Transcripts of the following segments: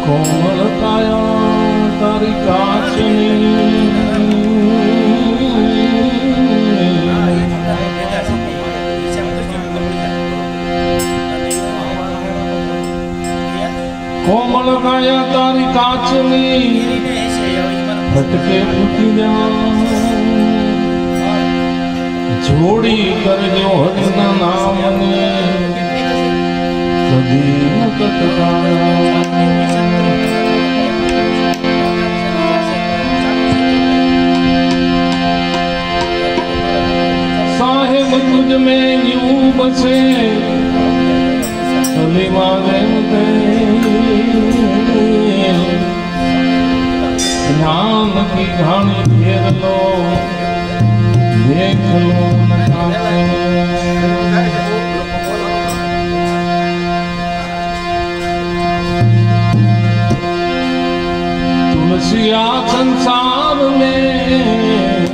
कोमल काया तारी काचनी कोमल काया तारी काचनी फटके फूटी जा जोड़ी कर जो हरिना नाम ने कदी न कटकाया साहिब तुझ में यूं बसे अली मांगे ध्यान की घानी घेर लो देख लो तुलसिया संसार में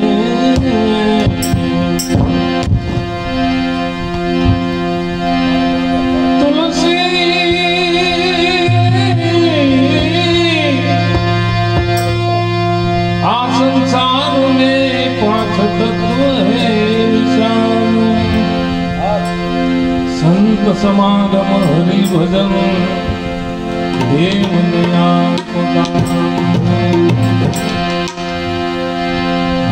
तुलसी आ संसार में पांच तत्व है विशाल संत समागम हरि भजन देव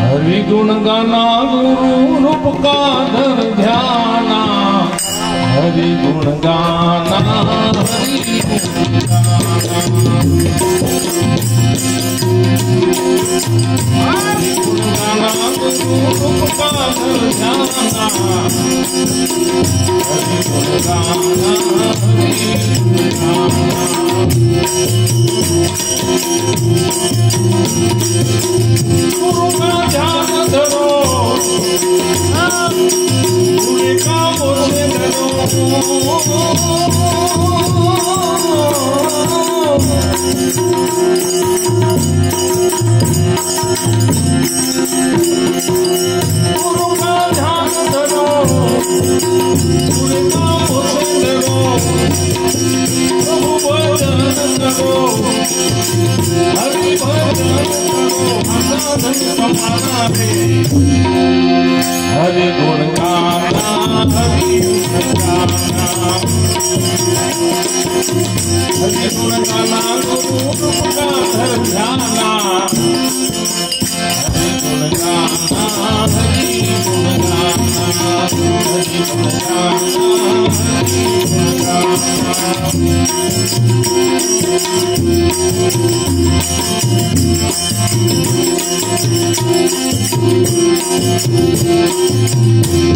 हरि गुण गाना गुरु रूप का धर ध्याना हरि गुण गाना हरि गुण गाना गुरु रूप का धर ध्याना हरि गुण गाना हरि गुण गाना गुरु का ध्यान धरो गुरु का मुझे धरो गुरु का ध्यान धरो गुरु का मुझे धरो प्रभु भजन करो हरि भजन करो समाना रे हरि गुण गाना हरि गुण गाना हरि गुण गाना गुरु रूप का धर ध्याना हरि गुण गाना हरि गुण गाना हरि गुण गाना हरि गुण गाना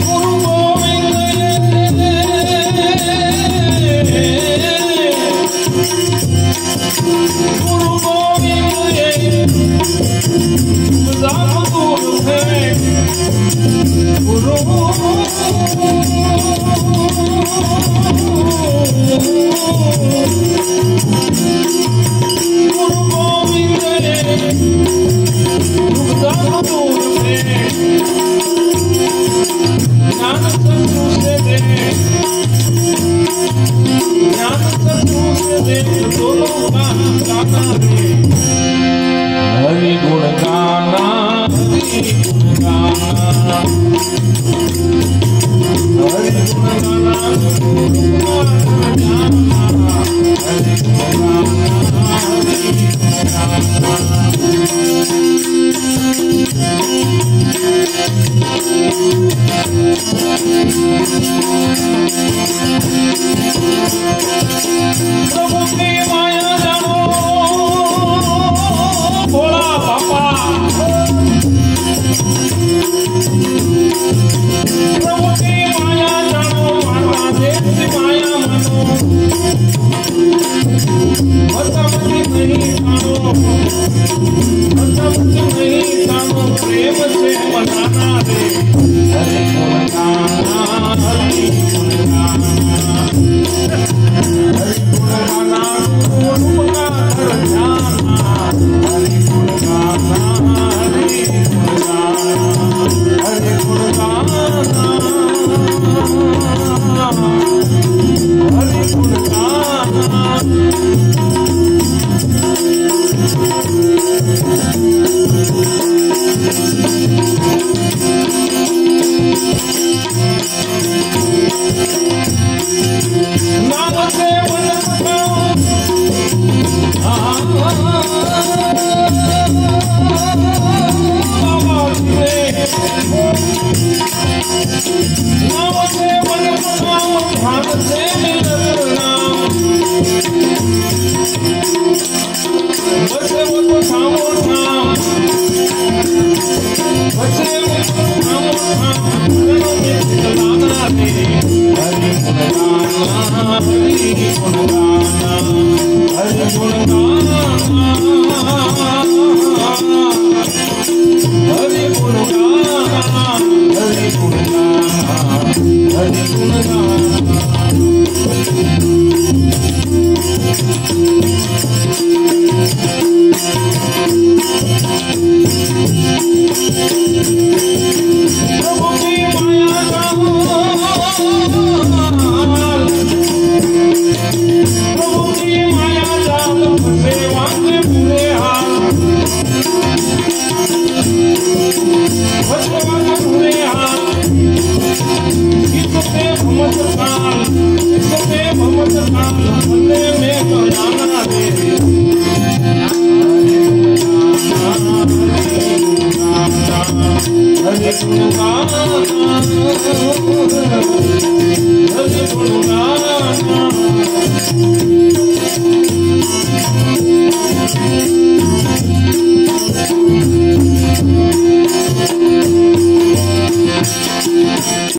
गुरु गोविंद गुरु गोविंद गुरु गुरु हरि गुण गाना हरि गुण गाना हरि गुण गाना हरि गुण गाना हरि प्रभु की माया जानो भोला बापा प्रभु की माया जानो माता देव की माया मानो मतमति नहीं जानो मतमति नहीं जानो प्रेम से मनाना रे हरि गुण गाना हरि गुण गाना हरि गुण गाना गुरु का धर ध्याना हरि गुण गाना हरि गुण गाना हरि गुण गाना हरि गुण गाना Hare Krishna